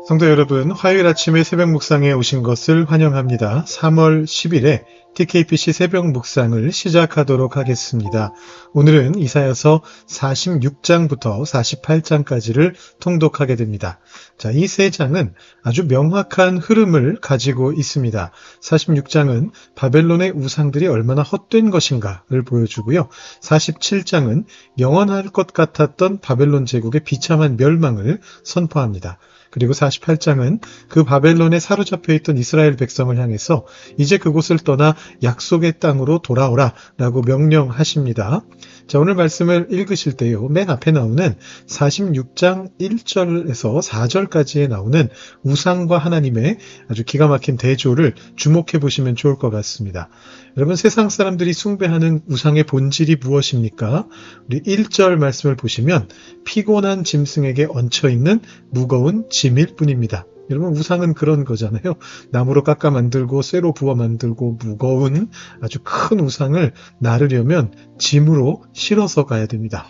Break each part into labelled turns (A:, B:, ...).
A: 성도 여러분, 화요일 아침에 새벽 묵상에 오신 것을 환영합니다. 3월 10일에 TKPC 새벽 묵상을 시작하도록 하겠습니다. 오늘은 이사야서 46장부터 48장까지를 통독하게 됩니다. 자, 이 세 장은 아주 명확한 흐름을 가지고 있습니다. 46장은 바벨론의 우상들이 얼마나 헛된 것인가를 보여주고요. 47장은 영원할 것 같았던 바벨론 제국의 비참한 멸망을 선포합니다. 그리고 48장은 그 바벨론에 사로잡혀 있던 이스라엘 백성을 향해서 이제 그곳을 떠나 약속의 땅으로 돌아오라 라고 명령하십니다. 자, 오늘 말씀을 읽으실 때요, 맨 앞에 나오는 46장 1절에서 4절까지에 나오는 우상과 하나님의 아주 기가 막힌 대조를 주목해 보시면 좋을 것 같습니다. 여러분, 세상 사람들이 숭배하는 우상의 본질이 무엇입니까? 우리 1절 말씀을 보시면 피곤한 짐승에게 얹혀있는 무거운 짐일 뿐입니다. 여러분, 우상은 그런 거잖아요. 나무로 깎아 만들고 쇠로 부어 만들고 무거운 아주 큰 우상을 나르려면 짐으로 실어서 가야 됩니다.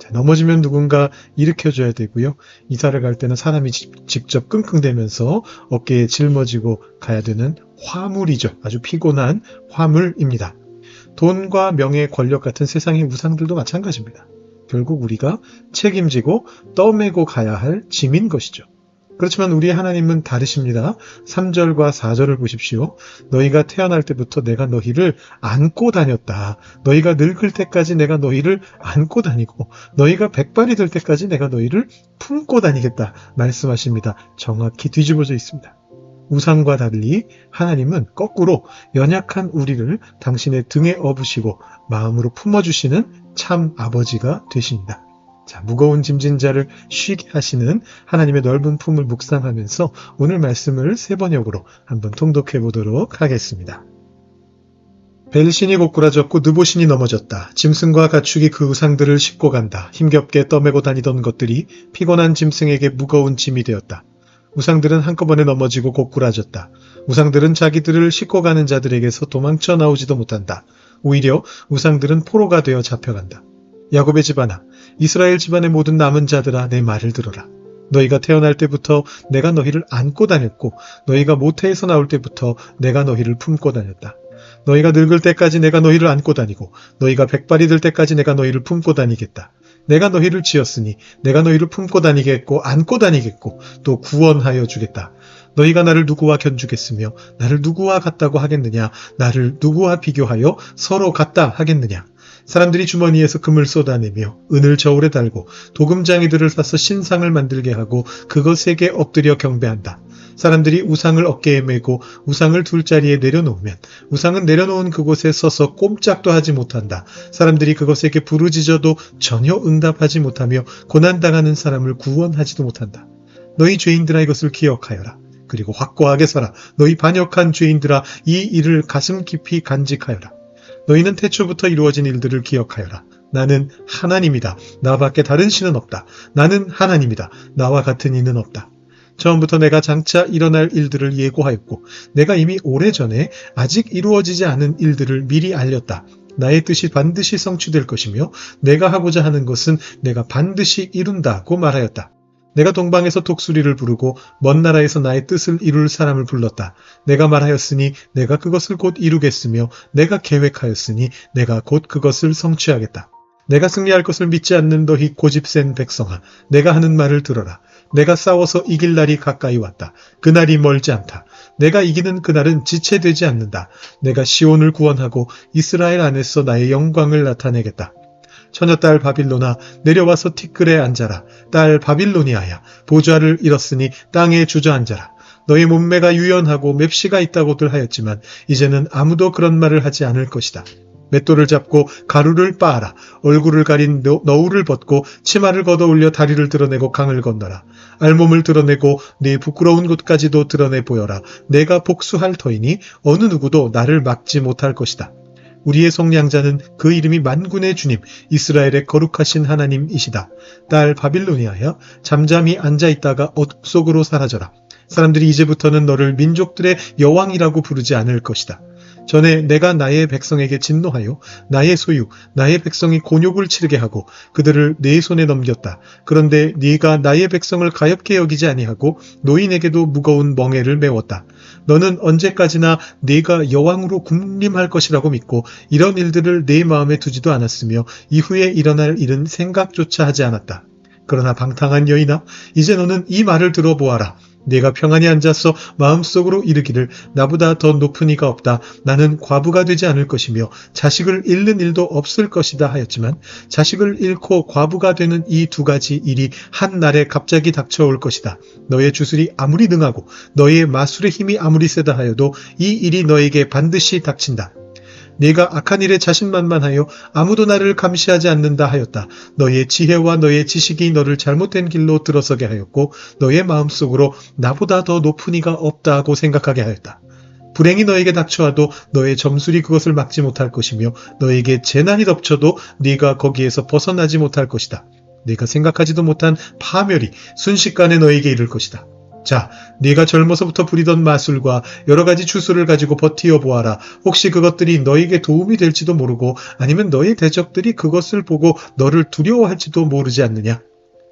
A: 자, 넘어지면 누군가 일으켜줘야 되고요. 이사를 갈 때는 사람이 직접 끙끙대면서 어깨에 짊어지고 가야 되는 화물이죠. 아주 피곤한 화물입니다. 돈과 명예, 권력 같은 세상의 우상들도 마찬가지입니다. 결국 우리가 책임지고 떠매고 가야 할 짐인 것이죠. 그렇지만 우리 하나님은 다르십니다. 3절과 4절을 보십시오. 너희가 태어날 때부터 내가 너희를 안고 다녔다. 너희가 늙을 때까지 내가 너희를 안고 다니고 너희가 백발이 될 때까지 내가 너희를 품고 다니겠다 말씀하십니다. 정확히 뒤집어져 있습니다. 우상과 달리 하나님은 거꾸로 연약한 우리를 당신의 등에 업으시고 마음으로 품어주시는 참 아버지가 되십니다. 자, 무거운 짐진 자를 쉬게 하시는 하나님의 넓은 품을 묵상하면서 오늘 말씀을 세 번역으로 한번 통독해 보도록 하겠습니다. 벨신이 고꾸라졌고 느보신이 넘어졌다. 짐승과 가축이 그 우상들을 싣고 간다. 힘겹게 떠매고 다니던 것들이 피곤한 짐승에게 무거운 짐이 되었다. 우상들은 한꺼번에 넘어지고 고꾸라졌다. 우상들은 자기들을 싣고 가는 자들에게서 도망쳐 나오지도 못한다. 오히려 우상들은 포로가 되어 잡혀간다. 야곱의 집안아, 이스라엘 집안의 모든 남은 자들아, 내 말을 들어라. 너희가 태어날 때부터 내가 너희를 안고 다녔고 너희가 모태에서 나올 때부터 내가 너희를 품고 다녔다. 너희가 늙을 때까지 내가 너희를 안고 다니고 너희가 백발이 될 때까지 내가 너희를 품고 다니겠다. 내가 너희를 지었으니 내가 너희를 품고 다니겠고 안고 다니겠고 또 구원하여 주겠다. 너희가 나를 누구와 견주겠으며 나를 누구와 같다고 하겠느냐? 나를 누구와 비교하여 서로 같다 하겠느냐? 사람들이 주머니에서 금을 쏟아내며 은을 저울에 달고 도금장이들을 사서 신상을 만들게 하고 그것에게 엎드려 경배한다. 사람들이 우상을 어깨에 메고 우상을 둘자리에 내려놓으면 우상은 내려놓은 그곳에 서서 꼼짝도 하지 못한다. 사람들이 그것에게 부르짖어도 전혀 응답하지 못하며 고난당하는 사람을 구원하지도 못한다. 너희 죄인들아, 이것을 기억하여라. 그리고 확고하게 서라. 너희 반역한 죄인들아, 이 일을 가슴 깊이 간직하여라. 너희는 태초부터 이루어진 일들을 기억하여라. 나는 하나님이다. 나밖에 다른 신은 없다. 나는 하나님이다. 나와 같은 이는 없다. 처음부터 내가 장차 일어날 일들을 예고하였고 내가 이미 오래전에 아직 이루어지지 않은 일들을 미리 알렸다. 나의 뜻이 반드시 성취될 것이며 내가 하고자 하는 것은 내가 반드시 이룬다고 말하였다. 내가 동방에서 독수리를 부르고 먼 나라에서 나의 뜻을 이룰 사람을 불렀다. 내가 말하였으니 내가 그것을 곧 이루겠으며 내가 계획하였으니 내가 곧 그것을 성취하겠다. 내가 승리할 것을 믿지 않는 너희 고집센 백성아, 내가 하는 말을 들어라. 내가 싸워서 이길 날이 가까이 왔다. 그날이 멀지 않다. 내가 이기는 그날은 지체되지 않는다. 내가 시온을 구원하고 이스라엘 안에서 나의 영광을 나타내겠다. 처녀딸 바빌로나, 내려와서 티끌에 앉아라. 딸 바빌로니아야, 보좌를 잃었으니 땅에 주저앉아라. 너희 몸매가 유연하고 맵시가 있다고들 하였지만 이제는 아무도 그런 말을 하지 않을 것이다. 맷돌을 잡고 가루를 빻아라. 얼굴을 가린 너울을 벗고 치마를 걷어올려 다리를 드러내고 강을 건너라. 알몸을 드러내고 네 부끄러운 곳까지도 드러내 보여라. 내가 복수할 터이니 어느 누구도 나를 막지 못할 것이다. 우리의 속량자는 그 이름이 만군의 주님, 이스라엘의 거룩하신 하나님이시다. 딸 바빌로니아야, 잠잠히 앉아있다가 어둠 속으로 사라져라. 사람들이 이제부터는 너를 민족들의 여왕이라고 부르지 않을 것이다. 전에 내가 나의 백성에게 진노하여 나의 소유, 나의 백성이 곤욕을 치르게 하고 그들을 내 손에 넘겼다. 그런데 네가 나의 백성을 가엾게 여기지 아니하고 노인에게도 무거운 멍에를 메웠다. 너는 언제까지나 네가 여왕으로 군림할 것이라고 믿고 이런 일들을 내 마음에 두지도 않았으며 이후에 일어날 일은 생각조차 하지 않았다. 그러나 방탕한 여인아, 이제 너는 이 말을 들어보아라. 네가 평안히 앉아서 마음속으로 이르기를 나보다 더 높은 이가 없다. 나는 과부가 되지 않을 것이며 자식을 잃는 일도 없을 것이다 하였지만 자식을 잃고 과부가 되는 이 두 가지 일이 한 날에 갑자기 닥쳐올 것이다. 너의 주술이 아무리 능하고 너의 마술의 힘이 아무리 세다 하여도 이 일이 너에게 반드시 닥친다. 네가 악한 일에 자신만만하여 아무도 나를 감시하지 않는다 하였다. 너의 지혜와 너의 지식이 너를 잘못된 길로 들어서게 하였고 너의 마음속으로 나보다 더 높은 이가 없다 하고 생각하게 하였다. 불행이 너에게 닥쳐와도 너의 점술이 그것을 막지 못할 것이며 너에게 재난이 덮쳐도 네가 거기에서 벗어나지 못할 것이다. 네가 생각하지도 못한 파멸이 순식간에 너에게 이를 것이다. 자, 네가 젊어서부터 부리던 마술과 여러 가지 주술을 가지고 버티어 보아라. 혹시 그것들이 너에게 도움이 될지도 모르고 아니면 너의 대적들이 그것을 보고 너를 두려워할지도 모르지 않느냐.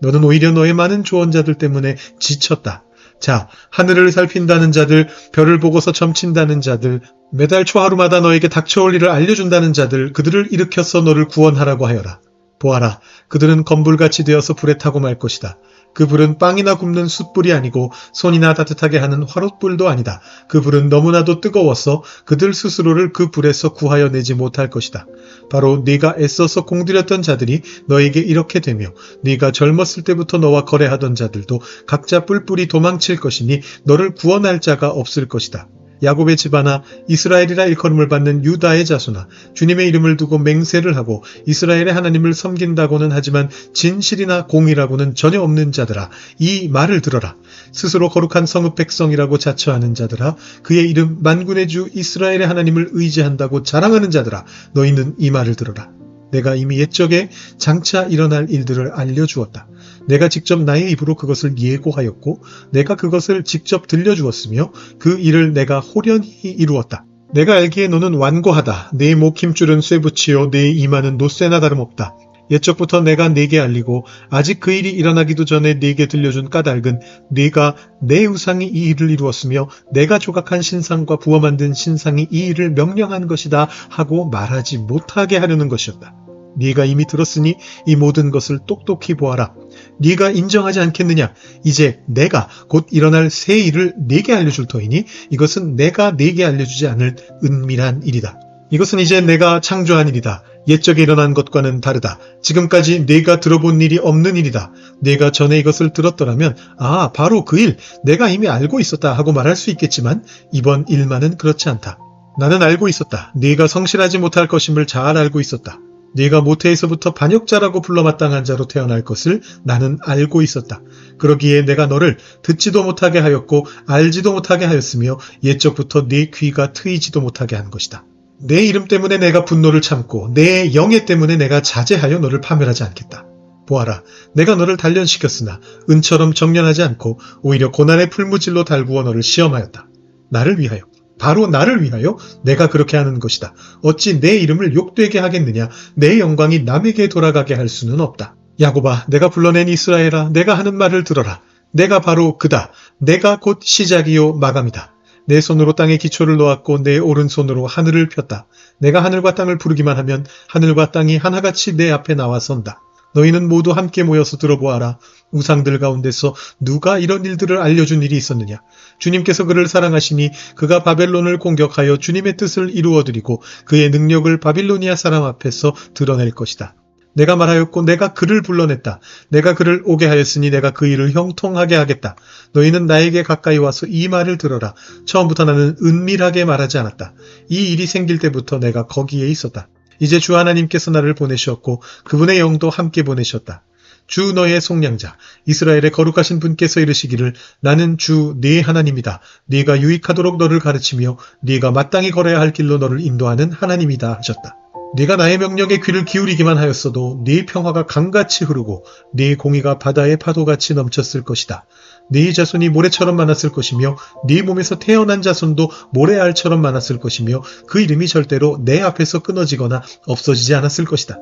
A: 너는 오히려 너의 많은 조언자들 때문에 지쳤다. 자, 하늘을 살핀다는 자들, 별을 보고서 점친다는 자들, 매달 초하루마다 너에게 닥쳐올 일을 알려준다는 자들, 그들을 일으켜서 너를 구원하라고 하여라. 보아라, 그들은 건불같이 되어서 불에 타고 말 것이다. 그 불은 빵이나 굽는 숯불이 아니고 손이나 따뜻하게 하는 화롯불도 아니다. 그 불은 너무나도 뜨거워서 그들 스스로를 그 불에서 구하여 내지 못할 것이다. 바로 네가 애써서 공들였던 자들이 너에게 이렇게 되며 네가 젊었을 때부터 너와 거래하던 자들도 각자 뿔뿔이 도망칠 것이니 너를 구원할 자가 없을 것이다. 야곱의 집안아, 이스라엘이라 일컬음을 받는 유다의 자손아, 주님의 이름을 두고 맹세를 하고 이스라엘의 하나님을 섬긴다고는 하지만 진실이나 공의라고는 전혀 없는 자들아, 이 말을 들어라. 스스로 거룩한 성읍 백성이라고 자처하는 자들아, 그의 이름 만군의 주 이스라엘의 하나님을 의지한다고 자랑하는 자들아, 너희는 이 말을 들어라. 내가 이미 옛적에 장차 일어날 일들을 알려주었다. 내가 직접 나의 입으로 그것을 예고하였고 내가 그것을 직접 들려주었으며 그 일을 내가 호련히 이루었다. 내가 알기에 너는 완고하다. 네 목 힘줄은 쇠붙이요 네 이마는 노쇠나 다름없다. 옛적부터 내가 네게 알리고 아직 그 일이 일어나기도 전에 네게 들려준 까닭은 네가 내 우상이 이 일을 이루었으며 내가 조각한 신상과 부어 만든 신상이 이 일을 명령한 것이다 하고 말하지 못하게 하려는 것이었다. 네가 이미 들었으니 이 모든 것을 똑똑히 보아라. 네가 인정하지 않겠느냐? 이제 내가 곧 일어날 새 일을 네게 알려줄 터이니 이것은 내가 네게 알려주지 않을 은밀한 일이다. 이것은 이제 내가 창조한 일이다. 옛적에 일어난 것과는 다르다. 지금까지 네가 들어본 일이 없는 일이다. 네가 전에 이것을 들었더라면 아, 바로 그 일, 내가 이미 알고 있었다 하고 말할 수 있겠지만 이번 일만은 그렇지 않다. 나는 알고 있었다. 네가 성실하지 못할 것임을 잘 알고 있었다. 네가 모태에서부터 반역자라고 불러마땅한 자로 태어날 것을 나는 알고 있었다. 그러기에 내가 너를 듣지도 못하게 하였고 알지도 못하게 하였으며 옛적부터 네 귀가 트이지도 못하게 한 것이다. 내 이름 때문에 내가 분노를 참고 내 영예 때문에 내가 자제하여 너를 파멸하지 않겠다. 보아라, 내가 너를 단련시켰으나 은처럼 정련하지 않고 오히려 고난의 풀무질로 달구어 너를 시험하였다. 나를 위하여, 바로 나를 위하여 내가 그렇게 하는 것이다. 어찌 내 이름을 욕되게 하겠느냐? 내 영광이 남에게 돌아가게 할 수는 없다. 야곱아, 내가 불러낸 이스라엘아, 내가 하는 말을 들어라. 내가 바로 그다. 내가 곧 시작이요 마감이다. 내 손으로 땅에 기초를 놓았고 내 오른손으로 하늘을 폈다. 내가 하늘과 땅을 부르기만 하면 하늘과 땅이 하나같이 내 앞에 나와 선다. 너희는 모두 함께 모여서 들어보아라. 우상들 가운데서 누가 이런 일들을 알려준 일이 있었느냐? 주님께서 그를 사랑하시니 그가 바벨론을 공격하여 주님의 뜻을 이루어드리고 그의 능력을 바빌로니아 사람 앞에서 드러낼 것이다. 내가 말하였고 내가 그를 불러냈다. 내가 그를 오게 하였으니 내가 그 일을 형통하게 하겠다. 너희는 나에게 가까이 와서 이 말을 들어라. 처음부터 나는 은밀하게 말하지 않았다. 이 일이 생길 때부터 내가 거기에 있었다. 이제 주 하나님께서 나를 보내셨고 그분의 영도 함께 보내셨다. 주 너의 속량자 이스라엘의 거룩하신 분께서 이르시기를 나는 주 네 하나님이다. 네가 유익하도록 너를 가르치며 네가 마땅히 걸어야 할 길로 너를 인도하는 하나님이다 하셨다. 네가 나의 명령에 귀를 기울이기만 하였어도 네 평화가 강같이 흐르고 네 공의가 바다의 파도같이 넘쳤을 것이다. 네 자손이 모래처럼 많았을 것이며 네 몸에서 태어난 자손도 모래알처럼 많았을 것이며 그 이름이 절대로 내 앞에서 끊어지거나 없어지지 않았을 것이다.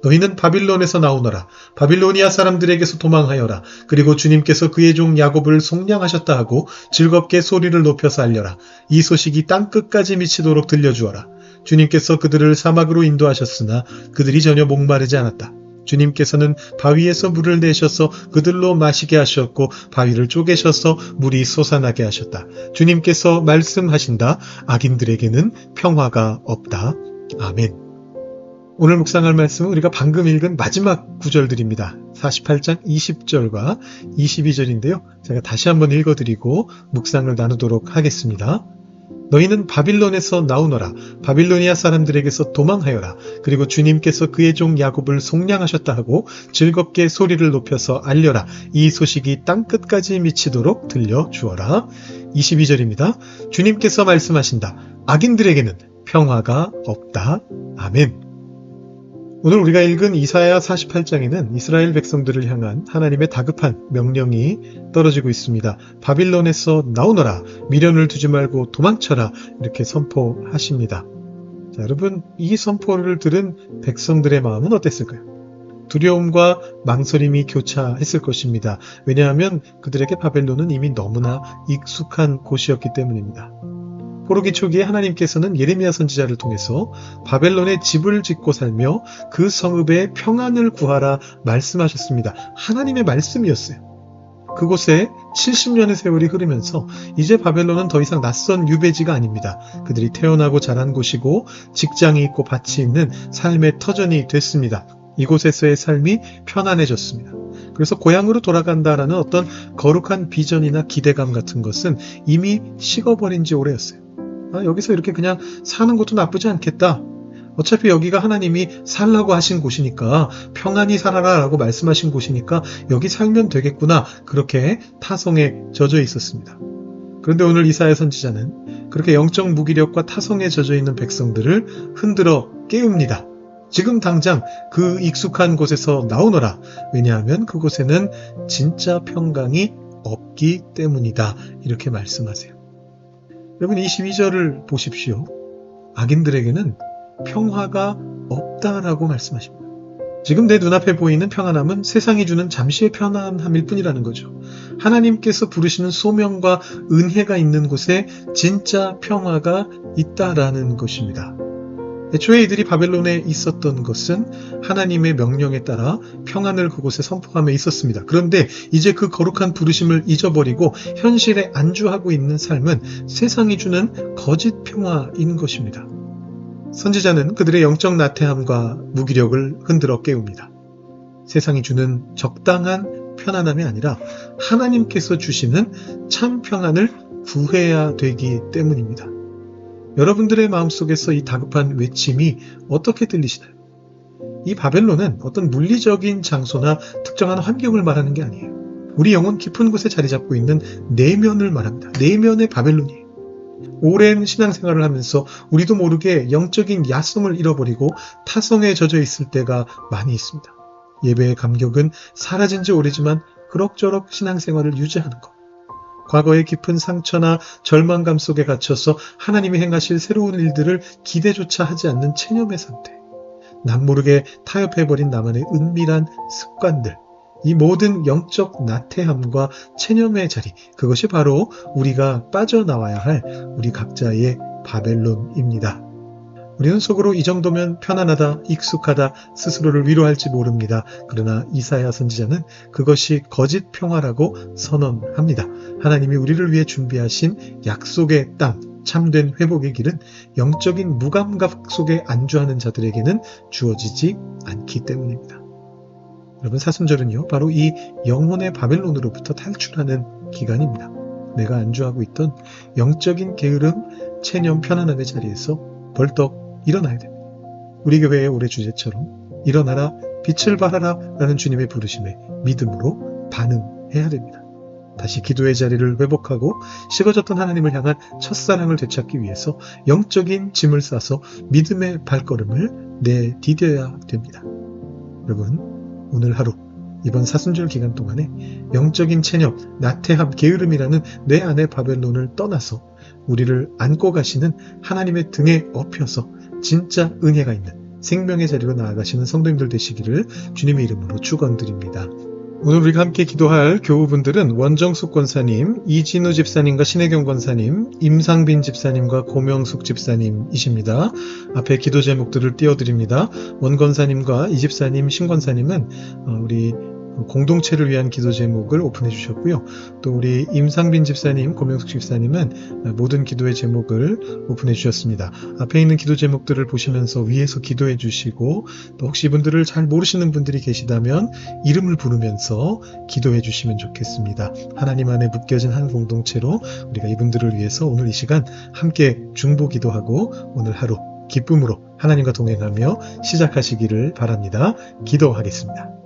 A: 너희는 바빌론에서 나오너라. 바빌로니아 사람들에게서 도망하여라. 그리고 주님께서 그의 종 야곱을 속량하셨다 하고 즐겁게 소리를 높여서 알려라. 이 소식이 땅끝까지 미치도록 들려주어라. 주님께서 그들을 사막으로 인도하셨으나 그들이 전혀 목마르지 않았다. 주님께서는 바위에서 물을 내셔서 그들로 마시게 하셨고 바위를 쪼개셔서 물이 솟아나게 하셨다. 주님께서 말씀하신다. 악인들에게는 평화가 없다. 아멘. 오늘 묵상할 말씀은 우리가 방금 읽은 마지막 구절들입니다. 48장 20절과 22절인데요. 제가 다시 한번 읽어드리고 묵상을 나누도록 하겠습니다. 너희는 바빌론에서 나오너라. 바빌로니아 사람들에게서 도망하여라. 그리고 주님께서 그의 종 야곱을 속량하셨다 하고 즐겁게 소리를 높여서 알려라. 이 소식이 땅끝까지 미치도록 들려주어라. 22절입니다. 주님께서 말씀하신다. 악인들에게는 평화가 없다. 아멘. 오늘 우리가 읽은 이사야 48장에는 이스라엘 백성들을 향한 하나님의 다급한 명령이 떨어지고 있습니다. 바빌론에서 나오너라. 미련을 두지 말고 도망쳐라. 이렇게 선포하십니다. 자, 여러분, 이 선포를 들은 백성들의 마음은 어땠을까요? 두려움과 망설임이 교차했을 것입니다. 왜냐하면 그들에게 바벨론은 이미 너무나 익숙한 곳이었기 때문입니다. 포로기 초기에 하나님께서는 예레미야 선지자를 통해서 바벨론에 집을 짓고 살며 그 성읍에 평안을 구하라 말씀하셨습니다. 하나님의 말씀이었어요. 그곳에 70년의 세월이 흐르면서 이제 바벨론은 더 이상 낯선 유배지가 아닙니다. 그들이 태어나고 자란 곳이고 직장이 있고 밭이 있는 삶의 터전이 됐습니다. 이곳에서의 삶이 편안해졌습니다. 그래서 고향으로 돌아간다라는 어떤 거룩한 비전이나 기대감 같은 것은 이미 식어버린 지 오래였어요. 여기서 이렇게 그냥 사는 것도 나쁘지 않겠다. 어차피 여기가 하나님이 살라고 하신 곳이니까 평안히 살아라 라고 말씀하신 곳이니까 여기 살면 되겠구나. 그렇게 타성에 젖어 있었습니다. 그런데 오늘 이사야 선지자는 그렇게 영적 무기력과 타성에 젖어 있는 백성들을 흔들어 깨웁니다. 지금 당장 그 익숙한 곳에서 나오너라. 왜냐하면 그곳에는 진짜 평강이 없기 때문이다. 이렇게 말씀하세요. 여러분 22절을 보십시오. 악인들에게는 평화가 없다라고 말씀하십니다. 지금 내 눈앞에 보이는 평안함은 세상이 주는 잠시의 편안함일 뿐이라는 거죠. 하나님께서 부르시는 소명과 은혜가 있는 곳에 진짜 평화가 있다라는 것입니다. 애초에 이들이 바벨론에 있었던 것은 하나님의 명령에 따라 평안을 그곳에 선포하며 있었습니다. 그런데 이제 그 거룩한 부르심을 잊어버리고 현실에 안주하고 있는 삶은 세상이 주는 거짓 평화인 것입니다. 선지자는 그들의 영적 나태함과 무기력을 흔들어 깨웁니다. 세상이 주는 적당한 편안함이 아니라 하나님께서 주시는 참 평안을 구해야 되기 때문입니다. 여러분들의 마음속에서 이 다급한 외침이 어떻게 들리시나요? 이 바벨론은 어떤 물리적인 장소나 특정한 환경을 말하는 게 아니에요. 우리 영혼 깊은 곳에 자리 잡고 있는 내면을 말합니다. 내면의 바벨론이에요. 오랜 신앙생활을 하면서 우리도 모르게 영적인 야성을 잃어버리고 타성에 젖어 있을 때가 많이 있습니다. 예배의 감격은 사라진 지 오래지만 그럭저럭 신앙생활을 유지하는 것. 과거의 깊은 상처나 절망감 속에 갇혀서 하나님이 행하실 새로운 일들을 기대조차 하지 않는 체념의 상태. 남모르게 타협해버린 나만의 은밀한 습관들. 이 모든 영적 나태함과 체념의 자리. 그것이 바로 우리가 빠져나와야 할 우리 각자의 바벨론입니다. 우리는 속으로 이 정도면 편안하다, 익숙하다, 스스로를 위로할지 모릅니다. 그러나 이사야 선지자는 그것이 거짓 평화라고 선언합니다. 하나님이 우리를 위해 준비하신 약속의 땅, 참된 회복의 길은 영적인 무감각 속에 안주하는 자들에게는 주어지지 않기 때문입니다. 여러분, 사순절은요, 바로 이 영혼의 바벨론으로부터 탈출하는 기간입니다. 내가 안주하고 있던 영적인 게으름, 체념, 편안함의 자리에서 벌떡 일어나야 됩니다. 우리 교회의 올해 주제처럼 일어나라, 빛을 발하라 라는 주님의 부르심에 믿음으로 반응해야 됩니다. 다시 기도의 자리를 회복하고 식어졌던 하나님을 향한 첫사랑을 되찾기 위해서 영적인 짐을 싸서 믿음의 발걸음을 내디뎌야 됩니다. 여러분, 오늘 하루 이번 사순절 기간 동안에 영적인 체력, 나태함, 게으름이라는 내 안의 바벨론을 떠나서 우리를 안고 가시는 하나님의 등에 업혀서 진짜 은혜가 있는 생명의 자리로 나아가시는 성도님들 되시기를 주님의 이름으로 축원드립니다. 오늘 우리가 함께 기도할 교우분들은 원정숙 권사님, 이진우 집사님과 신혜경 권사님, 임상빈 집사님과 고명숙 집사님이십니다. 앞에 기도 제목들을 띄워드립니다. 원 권사님과 이 집사님, 신 권사님은 우리 공동체를 위한 기도 제목을 오픈해 주셨고요. 또 우리 임상빈 집사님, 고명숙 집사님은 모든 기도의 제목을 오픈해 주셨습니다. 앞에 있는 기도 제목들을 보시면서 위에서 기도해 주시고, 또 혹시 이분들을 잘 모르시는 분들이 계시다면 이름을 부르면서 기도해 주시면 좋겠습니다. 하나님 안에 묶여진 한 공동체로 우리가 이분들을 위해서 오늘 이 시간 함께 중보 기도하고 오늘 하루 기쁨으로 하나님과 동행하며 시작하시기를 바랍니다. 기도하겠습니다.